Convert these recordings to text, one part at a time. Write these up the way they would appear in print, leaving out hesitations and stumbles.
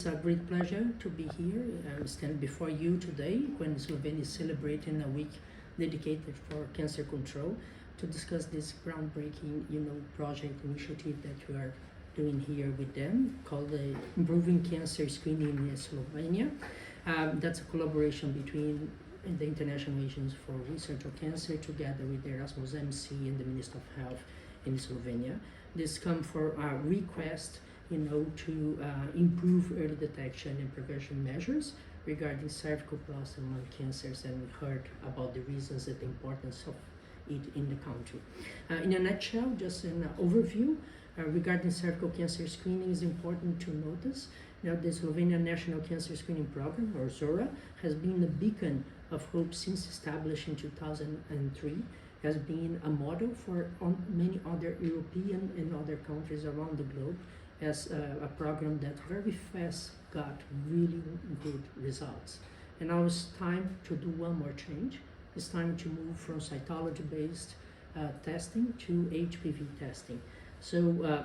It's a great pleasure to be here. I stand before you today when Slovenia is celebrating a week dedicated for cancer control to discuss this groundbreaking, project initiative that we are doing here with them called the Improving Cancer Screening in Slovenia. That's a collaboration between the International Agency for Research on Cancer together with the Erasmus MC and the Minister of Health in Slovenia. This comes for a request to improve early detection and prevention measures regarding cervical, prostate, and lung cancers, and we heard about the reasons and the importance of it in the country. In a nutshell, just an overview regarding cervical cancer screening, is important to notice that the Slovenia National Cancer Screening Program, or ZORA, has been a beacon of hope since established in 2003, has been a model for many other European and other countries around the globe, as a program that very fast got really good results. And now it's time to do one more change. It's time to move from cytology-based testing to HPV testing. So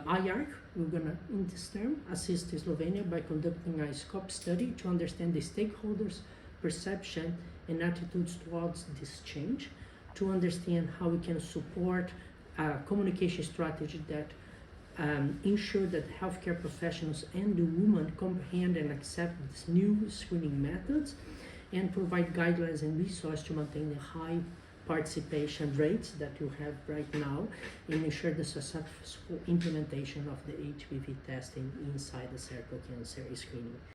IARC, we're gonna, in this term, assist Slovenia by conducting a scope study to understand the stakeholders' perception and attitudes towards this change, to understand how we can support a communication strategy that ensure that healthcare professionals and the women comprehend and accept these new screening methods, and provide guidelines and resources to maintain the high participation rates that you have right now and ensure the successful implementation of the HPV testing inside the cervical cancer screening.